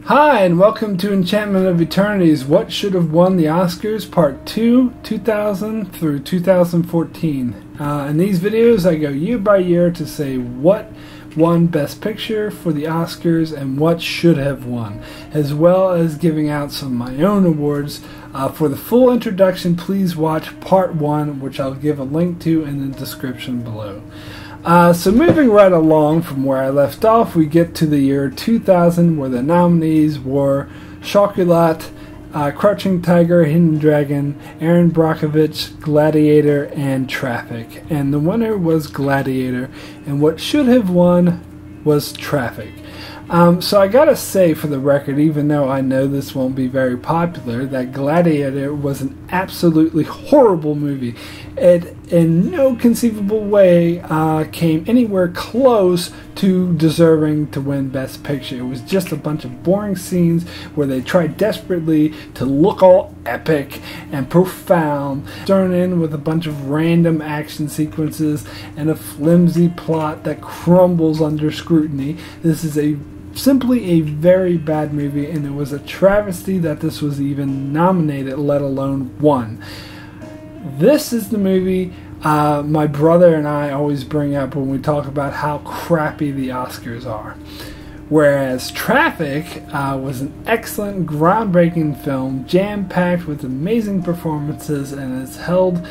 Hi, and welcome to Enchantment of Eternity's What Should Have Won the Oscars Part 2, 2000 through 2014. In these videos, I go year by year to say what won Best Picture for the Oscars and what should have won, as well as giving out some of my own awards. For the full introduction, please watch Part 1, which I'll give a link to in the description below. So moving right along from where I left off, we get to the year 2000, where the nominees were Chocolat, Crouching Tiger, Hidden Dragon, Aaron Brockovich, Gladiator, and Traffic. And the winner was Gladiator, and what should have won was Traffic. So I gotta say, for the record, even though I know this won't be very popular, that Gladiator was an absolutely horrible movie. It, in no conceivable way, came anywhere close to deserving to win Best Picture. It was just a bunch of boring scenes where they tried desperately to look all epic and profound, thrown in with a bunch of random action sequences and a flimsy plot that crumbles under scrutiny. This is simply a very bad movie, and it was a travesty that this was even nominated, let alone won. This is the movie my brother and I always bring up when we talk about how crappy the Oscars are. Whereas Traffic was an excellent, groundbreaking film, jam-packed with amazing performances, and is held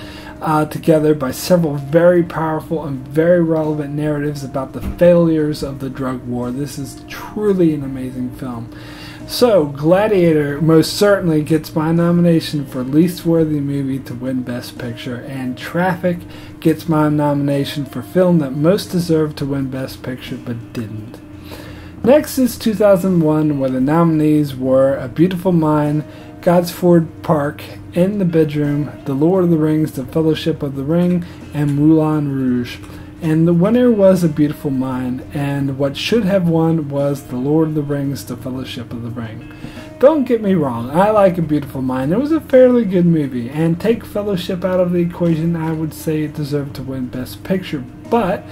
together by several very powerful and very relevant narratives about the failures of the drug war. This is truly an amazing film. So, Gladiator most certainly gets my nomination for least worthy movie to win Best Picture, and Traffic gets my nomination for film that most deserved to win Best Picture but didn't. Next is 2001, where the nominees were A Beautiful Mind, Gosford Park, In the Bedroom, The Lord of the Rings, The Fellowship of the Ring, and Moulin Rouge. And the winner was A Beautiful Mind, and what should have won was The Lord of the Rings, The Fellowship of the Ring. Don't get me wrong, I like A Beautiful Mind. It was a fairly good movie, and take Fellowship out of the equation, I would say it deserved to win Best Picture, but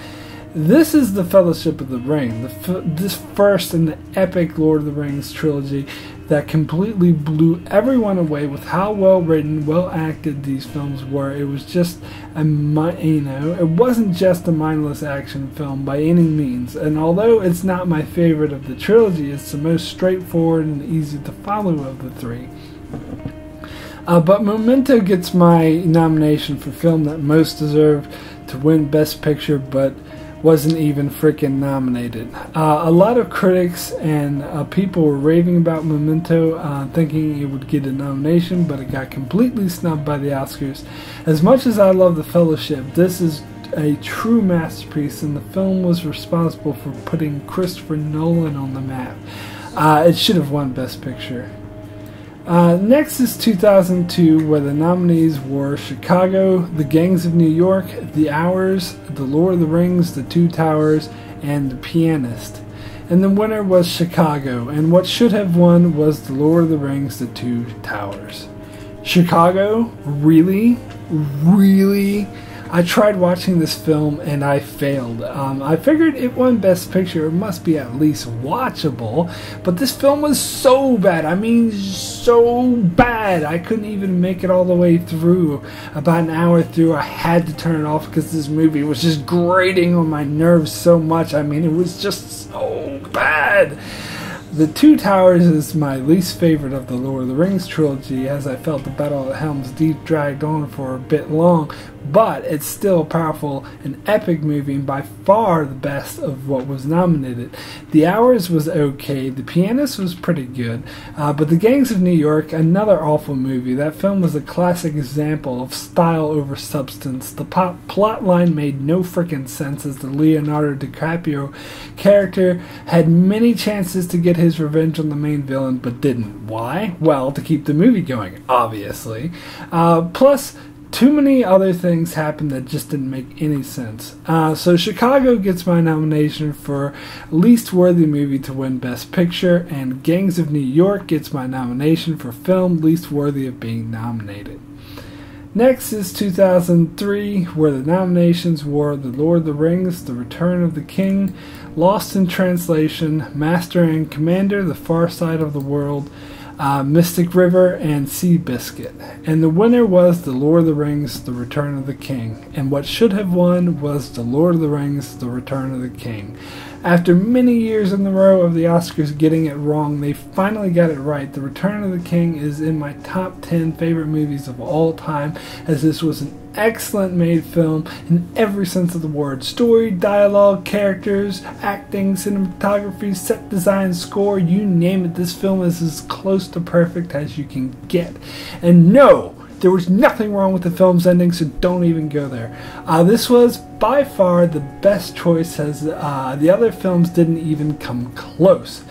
this is The Fellowship of the Ring, this first in the epic Lord of the Rings trilogy that completely blew everyone away with how well written, well acted these films were. It was just it wasn't just a mindless action film by any means. And although it's not my favorite of the trilogy, it's the most straightforward and easy to follow of the three. But Memento gets my nomination for film that most deserved to win Best Picture, but wasn't even freaking nominated. A lot of critics and people were raving about Memento, thinking it would get a nomination, but it got completely snubbed by the Oscars. As much as I love The Fellowship, this is a true masterpiece, and the film was responsible for putting Christopher Nolan on the map. It should have won Best Picture. Next is 2002, where the nominees were Chicago, The Gangs of New York, The Hours, The Lord of the Rings, The Two Towers, and The Pianist. And the winner was Chicago, and what should have won was The Lord of the Rings, The Two Towers. Chicago? Really? Really? I tried watching this film and I failed. I figured it won Best Picture, it must be at least watchable, but this film was so bad. I mean, so bad. I couldn't even make it all the way through. About an hour through, I had to turn it off because this movie was just grating on my nerves so much. I mean, it was just so bad. The Two Towers is my least favorite of the Lord of the Rings trilogy, as I felt the Battle of Helm's Deep dragged on for a bit long, but it's still a powerful and epic movie, and by far the best of what was nominated. The Hours was okay, The Pianist was pretty good, but The Gangs of New York, another awful movie. That film was a classic example of style over substance. The plot line made no frickin' sense, as the Leonardo DiCaprio character had many chances to get his revenge on the main villain, but didn't. Why? Well, to keep the movie going, obviously. Plus, too many other things happened that just didn't make any sense. So Chicago gets my nomination for least worthy movie to win Best Picture, and Gangs of New York gets my nomination for film least worthy of being nominated. Next is 2003, where the nominations were The Lord of the Rings, The Return of the King, Lost in Translation, Master and Commander, The Far Side of the World, Mystic River, and Seabiscuit. And the winner was The Lord of the Rings, The Return of the King. And what should have won was The Lord of the Rings, The Return of the King. After many years in a row of the Oscars getting it wrong, they finally got it right. The Return of the King is in my top 10 favorite movies of all time, as this was an excellent made film in every sense of the word. Story, dialogue, characters, acting, cinematography, set design, score, you name it. This film is as close to perfect as you can get. And no, there was nothing wrong with the film's ending, so don't even go there. This was by far the best choice, as the other films didn't even come close.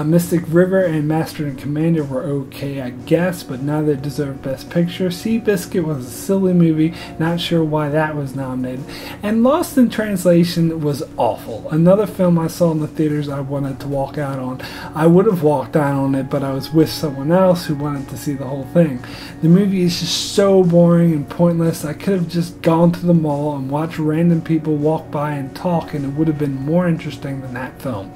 Mystic River and Master and Commander were okay, I guess, but neither deserved Best Picture. Seabiscuit was a silly movie, not sure why that was nominated. And Lost in Translation was awful. Another film I saw in the theaters I wanted to walk out on. I would have walked out on it, but I was with someone else who wanted to see the whole thing. The movie is just so boring and pointless. I could have just gone to the mall and watched random people walk by and talk, and it would have been more interesting than that film.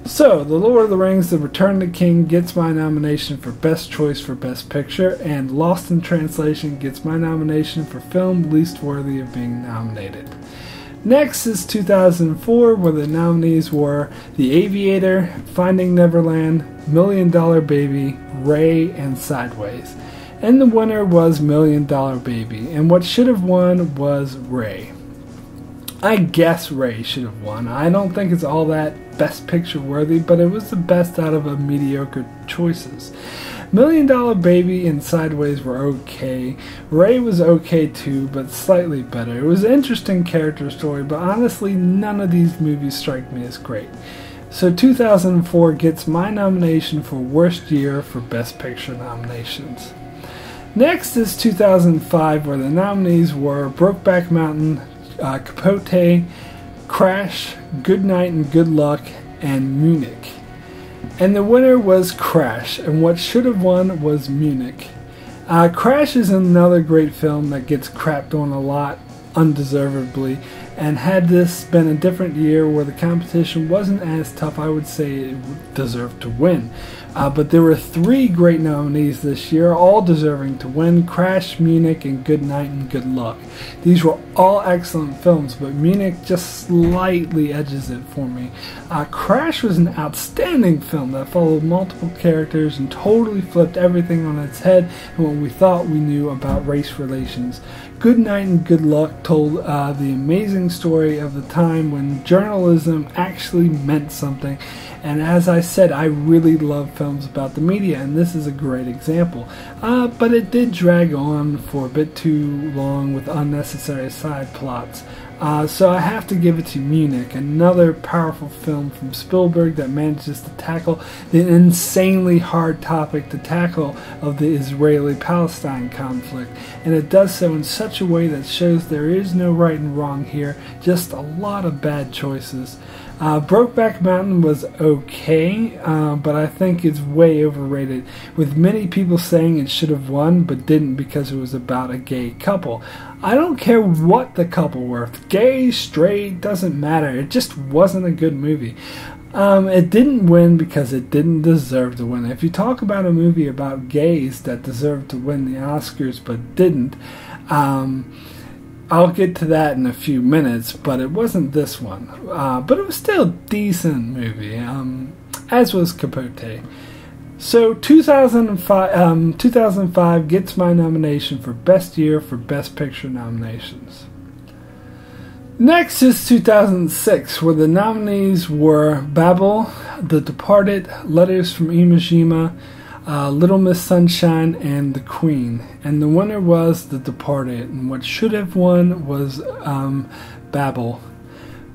So, The Lord of the Rings, The Return of the King gets my nomination for Best Choice for Best Picture, and Lost in Translation gets my nomination for Film Least Worthy of Being Nominated. Next is 2004, where the nominees were The Aviator, Finding Neverland, $1 Million Baby, Ray, and Sideways. And the winner was $1 Million Baby, and what should have won was Ray. I guess Ray should have won. I don't think it's all that Best Picture worthy, but it was the best out of a mediocre choices. $1 Million Baby and Sideways were okay. Ray was okay too, but slightly better. It was an interesting character story, but honestly, none of these movies strike me as great. So 2004 gets my nomination for Worst Year for Best Picture nominations. Next is 2005, where the nominees were Brokeback Mountain, Capote, Crash, Good Night and Good Luck, and Munich. And the winner was Crash, and what should have won was Munich. Crash is another great film that gets crapped on a lot, undeservedly, and had this been a different year where the competition wasn't as tough, I would say it deserved to win. But there were 3 great nominees this year, all deserving to win: Crash, Munich, and Good Night and Good Luck. These were all excellent films, but Munich just slightly edges it for me. Crash was an outstanding film that followed multiple characters and totally flipped everything on its head and what we thought we knew about race relations. Good Night and Good Luck told the amazing story of the time when journalism actually meant something. And as I said, I really love films about the media, and this is a great example. But it did drag on for a bit too long with unnecessary side plots. So I have to give it to Munich, another powerful film from Spielberg that manages to tackle the insanely hard topic to tackle of the Israeli-Palestine conflict. And it does so in such a way that shows there is no right and wrong here, just a lot of bad choices. Brokeback Mountain was okay, but I think it's way overrated, with many people saying it should have won but didn't because it was about a gay couple. I don't care what the couple were, gay, straight, doesn't matter, it just wasn't a good movie. It didn't win because it didn't deserve to win. If you talk about a movie about gays that deserved to win the Oscars but didn't, I'll get to that in a few minutes, but it wasn't this one. But it was still a decent movie, as was Capote. So 2005 gets my nomination for Best Year for Best Picture nominations. Next is 2006, where the nominees were Babel, The Departed, Letters from Iwo Jima, Little Miss Sunshine, and The Queen. And the winner was The Departed, and what should have won was Babel.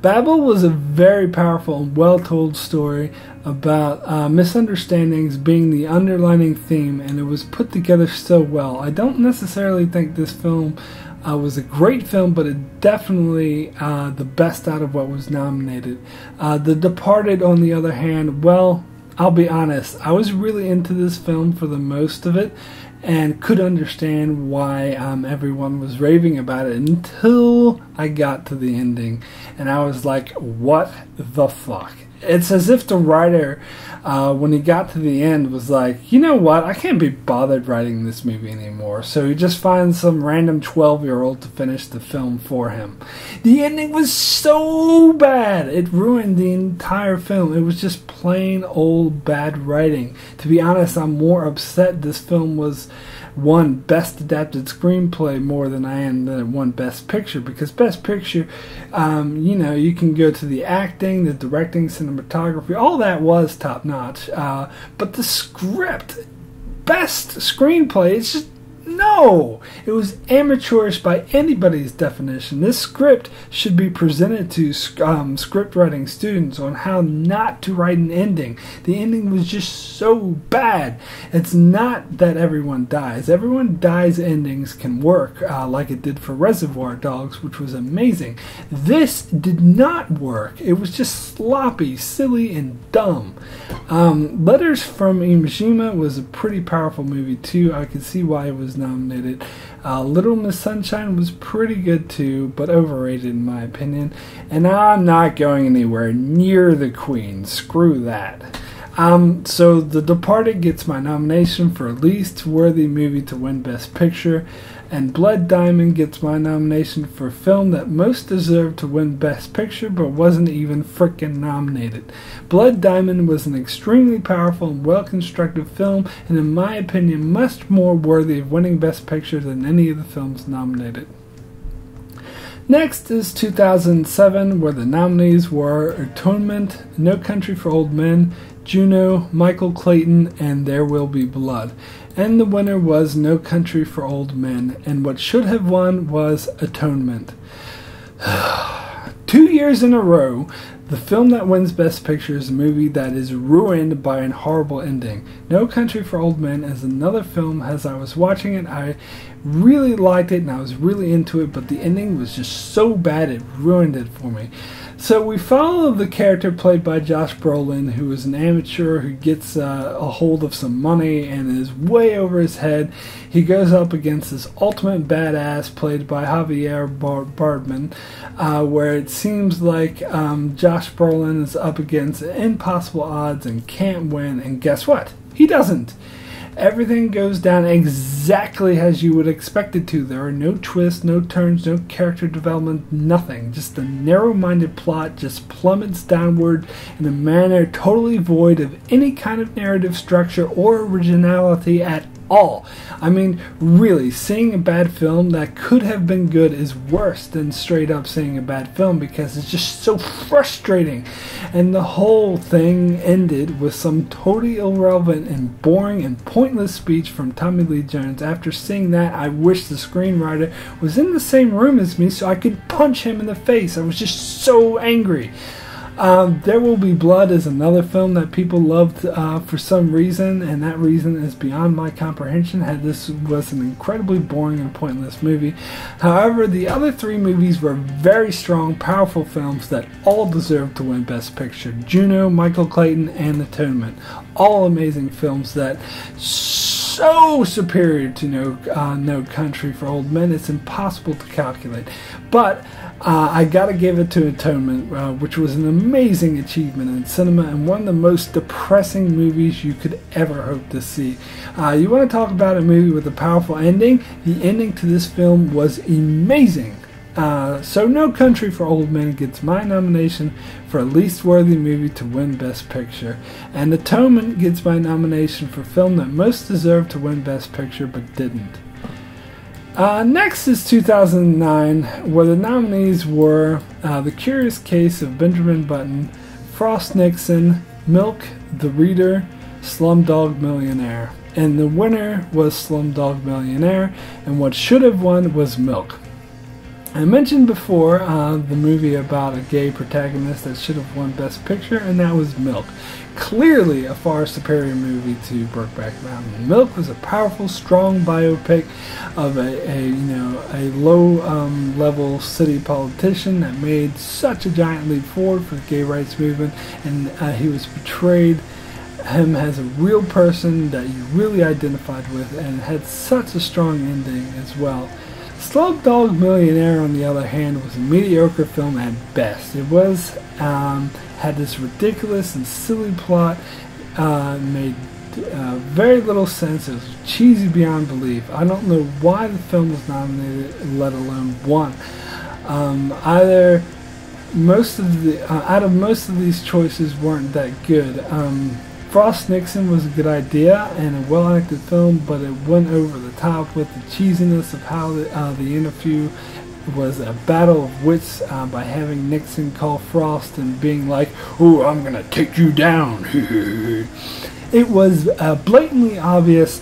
Babel was a very powerful and well-told story about misunderstandings being the underlining theme, and it was put together so well. I don't necessarily think this film was a great film, but it definitely the best out of what was nominated. The Departed, on the other hand, well, I'll be honest, I was really into this film for the most of it and could understand why everyone was raving about it until I got to the ending. And I was like, what the fuck? It's as if the writer, when he got to the end, was like, you know what, I can't be bothered writing this movie anymore. So he just finds some random 12-year-old to finish the film for him. The ending was so bad, it ruined the entire film. It was just plain old bad writing. To be honest, I'm more upset this film was won Best Adapted Screenplay more than I am that it won Best Picture, because Best Picture, you know, you can go to the acting, the directing, cinematography, all that was top notch, but the script, Best Screenplay, it's just, no, it was amateurish by anybody's definition. This script should be presented to script writing students on how not to write an ending. The ending was just so bad. It's not that everyone dies. Everyone dies endings can work, like it did for Reservoir Dogs, which was amazing. This did not work. It was just sloppy, silly, and dumb. Letters from Iwo was a pretty powerful movie too. I could see why it was nominated. Little Miss Sunshine was pretty good too, but overrated in my opinion. And I'm not going anywhere near the Queen. Screw that. So The Departed gets my nomination for least worthy movie to win Best Picture, and Blood Diamond gets my nomination for film that most deserved to win Best Picture but wasn't even frickin' nominated. Blood Diamond was an extremely powerful and well-constructed film, and in my opinion much more worthy of winning Best Picture than any of the films nominated. Next is 2007, where the nominees were Atonement, No Country for Old Men, Juno, Michael Clayton, and There Will Be Blood. And the winner was No Country for Old Men, and what should have won was Atonement. 2 years in a row, the film that wins Best Picture is a movie that is ruined by a horrible ending. No Country for Old Men is another film. As I was watching it, I really liked it and I was really into it, but the ending was just so bad it ruined it for me. So we follow the character played by Josh Brolin, who is an amateur who gets a hold of some money and is way over his head. He goes up against this ultimate badass played by Javier Birdman, where it seems like Josh Brolin is up against impossible odds and can't win, and guess what? He doesn't. Everything goes down exactly as you would expect it to. There are no twists, no turns, no character development, nothing. Just a narrow-minded plot just plummets downward in a manner totally void of any kind of narrative structure or originality at all. I mean, really, seeing a bad film that could have been good is worse than straight up seeing a bad film, because it's just so frustrating. And the whole thing ended with some totally irrelevant and boring and pointless speech from Tommy Lee Jones. After seeing that, I wish the screenwriter was in the same room as me so I could punch him in the face. I was just so angry. There Will Be Blood is another film that people loved for some reason, and that reason is beyond my comprehension. This was an incredibly boring and pointless movie. However, the other three movies were very strong, powerful films that all deserved to win Best Picture. Juno, Michael Clayton, and Atonement. All amazing films that so superior to No Country for Old Men, it's impossible to calculate. But I gotta give it to Atonement, which was an amazing achievement in cinema and one of the most depressing movies you could ever hope to see. You want to talk about a movie with a powerful ending? The ending to this film was amazing. So No Country for Old Men gets my nomination for least worthy movie to win Best Picture, and Atonement gets my nomination for film that most deserved to win Best Picture but didn't. Next is 2009, where the nominees were The Curious Case of Benjamin Button, Frost Nixon, Milk, The Reader, Slumdog Millionaire. And the winner was Slumdog Millionaire, and what should have won was Milk. I mentioned before the movie about a gay protagonist that should have won Best Picture, and that was Milk. Clearly a far superior movie to Brokeback Mountain. Milk was a powerful, strong biopic of a low-level city politician that made such a giant leap forward for the gay rights movement, and he was portrayed him as a real person that you really identified with, and had such a strong ending as well. Slumdog Millionaire, on the other hand, was a mediocre film at best. It was had this ridiculous and silly plot, made very little sense. It was cheesy beyond belief. I don't know why the film was nominated, let alone won. Out of most of these choices weren't that good. Frost Nixon was a good idea and a well-acted film, but it went over the top with the cheesiness of how the interview was a battle of wits by having Nixon call Frost and being like, "Oh, I'm gonna take you down." It was a blatantly obvious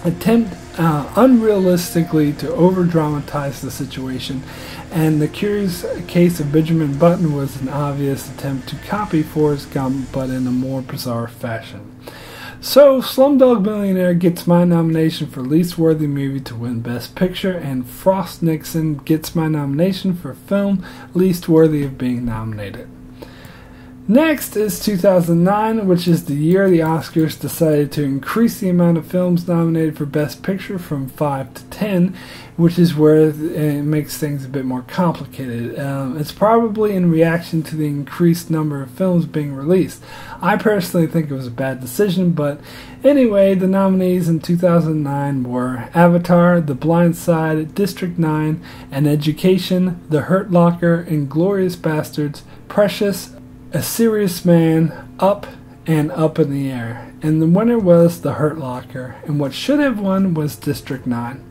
attempt unrealistically to over-dramatize the situation, and The Curious Case of Benjamin Button was an obvious attempt to copy Forrest Gump, but in a more bizarre fashion. So, Slumdog Millionaire gets my nomination for Least Worthy Movie to win Best Picture, and Frost Nixon gets my nomination for Film Least Worthy of Being Nominated. Next is 2009, which is the year the Oscars decided to increase the amount of films nominated for Best Picture from 5 to 10, which is where it makes things a bit more complicated. It's probably in reaction to the increased number of films being released. I personally think it was a bad decision, but anyway, the nominees in 2009 were Avatar, The Blind Side, District 9, An Education, The Hurt Locker, Inglourious Basterds, Precious, A Serious Man, Up, and Up in the Air. And the winner was The Hurt Locker, and what should have won was District 9.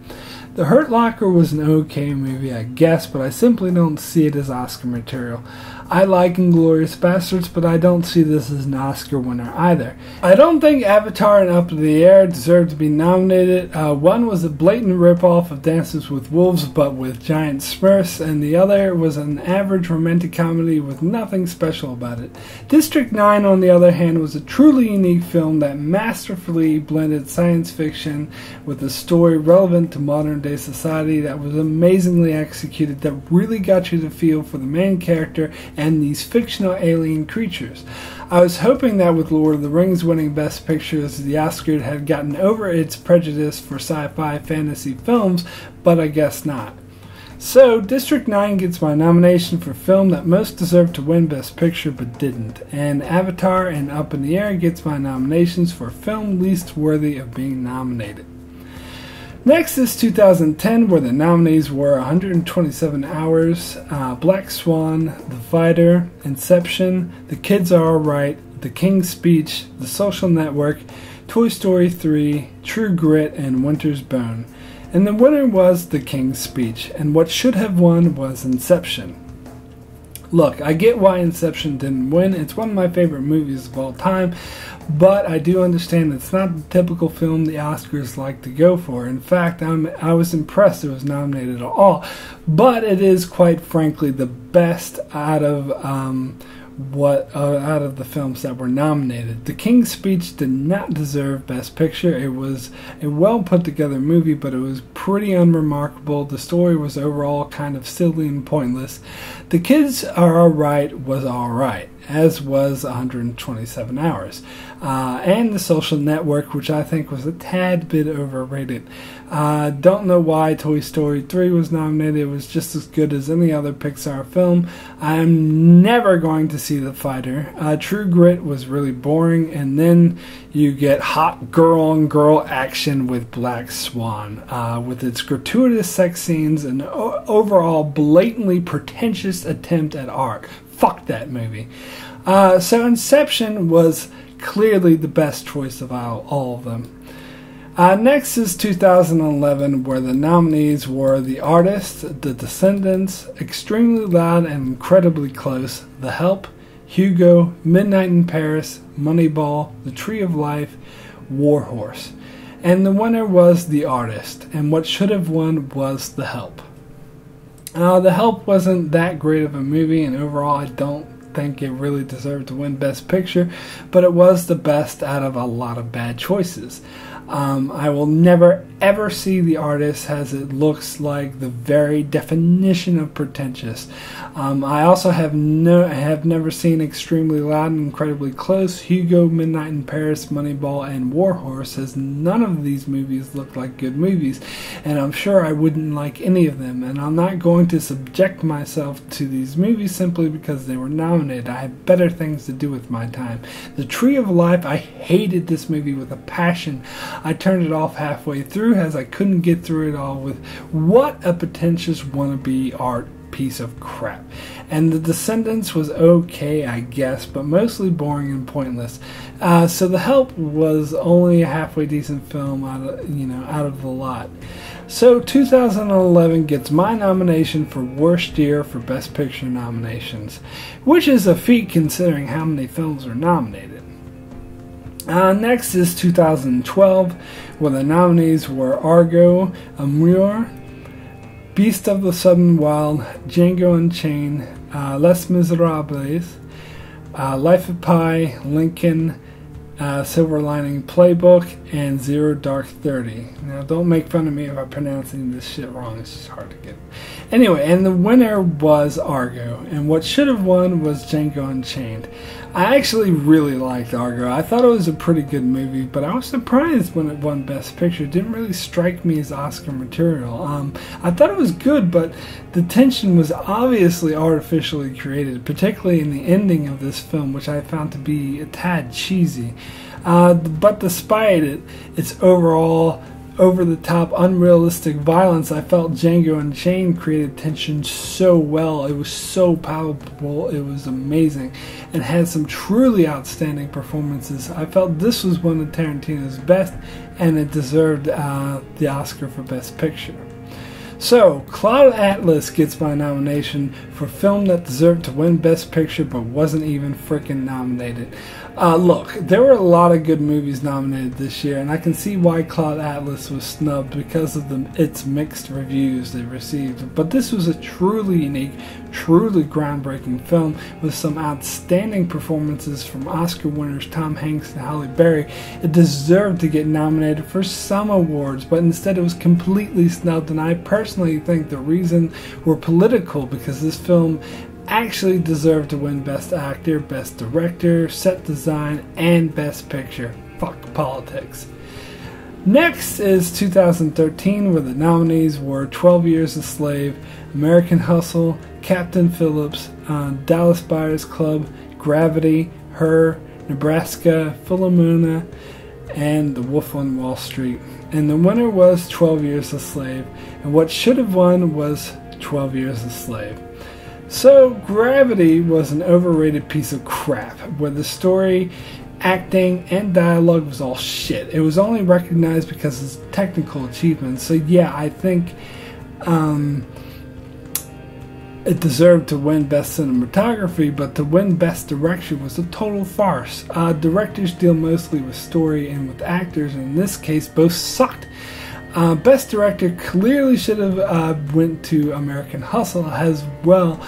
The Hurt Locker was an okay movie, I guess, but I simply don't see it as Oscar material. I like Inglourious Basterds, but I don't see this as an Oscar winner either. I don't think Avatar and Up in the Air deserve to be nominated. One was a blatant ripoff of Dances with Wolves, but with giant smurfs, and the other was an average romantic comedy with nothing special about it. District 9, on the other hand, was a truly unique film that masterfully blended science fiction with a story relevant to modern-day society that was amazingly executed, that really got you to feel for the main character and these fictional alien creatures. I was hoping that with Lord of the Rings winning Best Pictures, the Oscar had gotten over its prejudice for sci-fi fantasy films, but I guess not. So, District 9 gets my nomination for film that most deserved to win Best Picture but didn't, and Avatar and Up in the Air gets my nominations for film least worthy of being nominated. Next is 2010, where the nominees were 127 Hours, Black Swan, The Fighter, Inception, The Kids Are Alright, The King's Speech, The Social Network, Toy Story 3, True Grit, and Winter's Bone. And the winner was The King's Speech, and what should have won was Inception. Look, I get why Inception didn't win. It's one of my favorite movies of all time, but I do understand it's not the typical film the Oscars like to go for. In fact, I was impressed it was nominated at all, but it is quite frankly the best out of out of the films that were nominated. The King's Speech did not deserve Best Picture. It was a well put together movie, but it was pretty unremarkable. The story was overall kind of silly and pointless. The Kids Are Alright was alright, as was 127 Hours. And The Social Network, which I think was a tad bit overrated. Don't know why Toy Story 3 was nominated. It was just as good as any other Pixar film. I'm never going to see The Fighter. True Grit was really boring, and then you get hot girl-on-girl action with Black Swan, with its gratuitous sex scenes and overall blatantly pretentious attempt at art. Fuck that movie. So Inception was clearly the best choice of all of them. Next is 2011, where the nominees were The Artist, The Descendants, Extremely Loud and Incredibly Close, The Help, Hugo, Midnight in Paris, Moneyball, The Tree of Life, War Horse. And the winner was The Artist, and what should have won was The Help. The Help wasn't that great of a movie, and overall I don't think it really deserved to win Best Picture, but it was the best out of a lot of bad choices. I will never ever see The Artist, as it looks like the very definition of pretentious. I also have never seen Extremely Loud and Incredibly Close, Hugo, Midnight in Paris, Moneyball, and War Horse, as none of these movies look like good movies, and I'm sure I wouldn't like any of them, and I'm not going to subject myself to these movies simply because they were nominated. I have better things to do with my time. The Tree of Life, I hated this movie with a passion. I turned it off halfway through as I couldn't get through it all with what a pretentious wannabe art piece of crap. And The Descendants was okay, I guess, but mostly boring and pointless. So The Help was only a halfway decent film out of the lot. So 2011 gets my nomination for Worst Year for Best Picture nominations, which is a feat considering how many films are nominated. Next is 2012, where the nominees were Argo, Amour, Beast of the Southern Wild, Django Unchained, Les Miserables, Life of Pi, Lincoln, Silver Lining Playbook, and Zero Dark 30. Now, don't make fun of me if I'm pronouncing this shit wrong. It's just hard to get. Anyway, and the winner was Argo, and what should have won was Django Unchained. I actually really liked Argo. I thought it was a pretty good movie, but I was surprised when it won Best Picture. It didn't really strike me as Oscar material. I thought it was good, but the tension was obviously artificially created, particularly in the ending of this film, which I found to be a tad cheesy. But despite its overall over-the-top, unrealistic violence, I felt Django Unchained created tension so well. It was so palpable. It was amazing and had some truly outstanding performances. I felt this was one of Tarantino's best, and it deserved the Oscar for Best Picture. So, Cloud Atlas gets my nomination for film that deserved to win Best Picture but wasn't even frickin' nominated. Look, there were a lot of good movies nominated this year, and I can see why Cloud Atlas was snubbed because of its mixed reviews they received. But this was a truly unique, truly groundbreaking film with some outstanding performances from Oscar winners Tom Hanks and Halle Berry. It deserved to get nominated for some awards, but instead it was completely snubbed, and I personally think the reason were political, because this film actually deserved to win Best Actor, Best Director, Set Design, and Best Picture. Fuck politics. Next is 2013, where the nominees were 12 Years a Slave, American Hustle, Captain Phillips, Dallas Buyers Club, Gravity, Her, Nebraska, Philomena, and The Wolf on Wall Street. And the winner was 12 Years a Slave, and what should have won was 12 Years a Slave. So, Gravity was an overrated piece of crap, where the story, acting, and dialogue was all shit. It was only recognized because of its technical achievements. So yeah, I think it deserved to win Best Cinematography, but to win Best Direction was a total farce. Directors deal mostly with story and with actors, and in this case, both sucked. Best Director clearly should have went to American Hustle as well,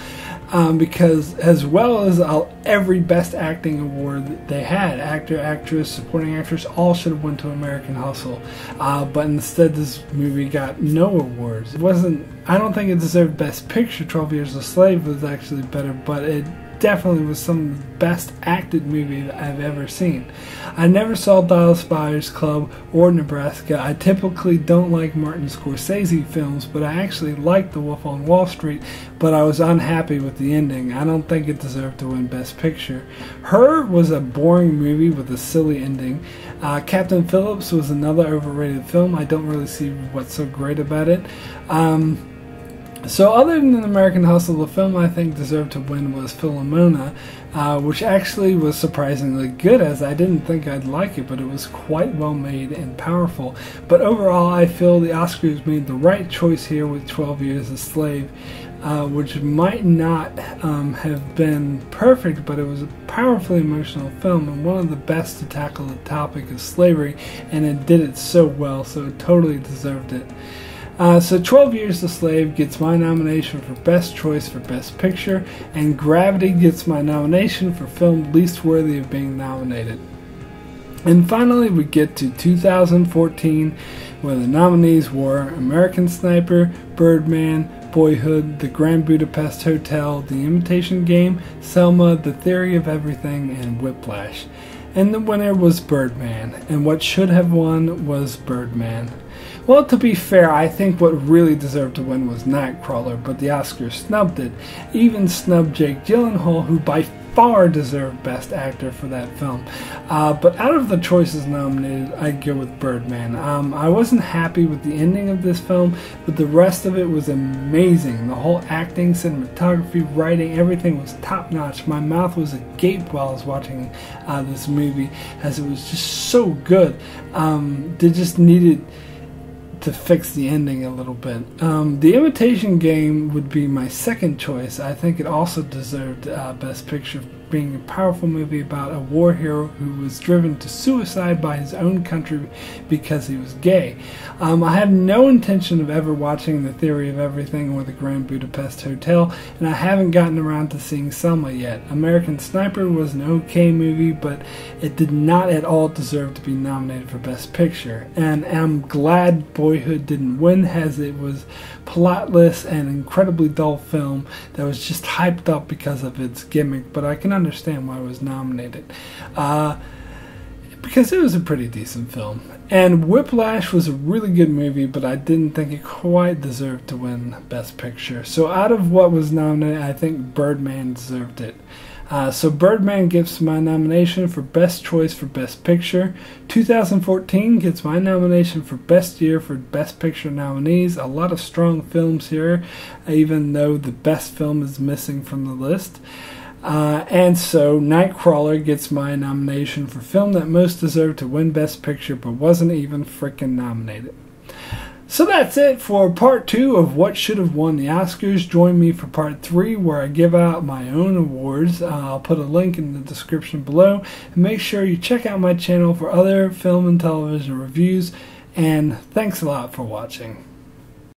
because as well as every Best Acting award that they had, actor, actress, supporting actress, all should have went to American Hustle. But instead, this movie got no awards. I don't think it deserved Best Picture. 12 Years a Slave was actually better, but it definitely was some of the best acted movie that I've ever seen. I never saw Dallas Buyers Club or Nebraska. I typically don't like Martin Scorsese films, but I actually liked The Wolf on Wall Street, but I was unhappy with the ending. I don't think it deserved to win Best Picture. Her was a boring movie with a silly ending. Captain Phillips was another overrated film. I don't really see what's so great about it. So other than American Hustle, the film I think deserved to win was Philomena, which actually was surprisingly good, as I didn't think I'd like it, but it was quite well made and powerful. But overall, I feel the Oscars made the right choice here with 12 Years a Slave, which might not have been perfect, but it was a powerfully emotional film and one of the best to tackle the topic of slavery, and it did it so well, so it totally deserved it. So 12 Years a Slave gets my nomination for Best Choice for Best Picture, and Gravity gets my nomination for Film Least Worthy of Being Nominated. And finally, we get to 2014, where the nominees were American Sniper, Birdman, Boyhood, The Grand Budapest Hotel, The Imitation Game, Selma, The Theory of Everything, and Whiplash. And the winner was Birdman, and what should have won was Birdman. Well, to be fair, I think what really deserved to win was Nightcrawler, but the Oscars snubbed it. Even snubbed Jake Gyllenhaal, who by far deserved Best Actor for that film. But out of the choices nominated, I'd go with Birdman. I wasn't happy with the ending of this film, but the rest of it was amazing. The whole acting, cinematography, writing, everything was top-notch. My mouth was agape while I was watching this movie, as it was just so good. They just needed to fix the ending a little bit. The Imitation Game would be my second choice. I think it also deserved Best Picture, being a powerful movie about a war hero who was driven to suicide by his own country because he was gay. I have no intention of ever watching The Theory of Everything or The Grand Budapest Hotel, and I haven't gotten around to seeing Selma yet. American Sniper was an okay movie, but it did not at all deserve to be nominated for Best Picture. And I'm glad Boyhood didn't win, as it was plotless and incredibly dull film that was just hyped up because of its gimmick, but I can understand why it was nominated. Because it was a pretty decent film. And Whiplash was a really good movie, but I didn't think it quite deserved to win Best Picture. So out of what was nominated, I think Birdman deserved it. So Birdman gets my nomination for Best Choice for Best Picture. 2014 gets my nomination for Best Year for Best Picture nominees. A lot of strong films here, even though the best film is missing from the list. And so Nightcrawler gets my nomination for film that most deserved to win Best Picture but wasn't even frickin' nominated. So that's it for part 2 of what should have won the Oscars. Join me for part 3, where I give out my own awards. I'll put a link in the description below. And make sure you check out my channel for other film and television reviews. And thanks a lot for watching.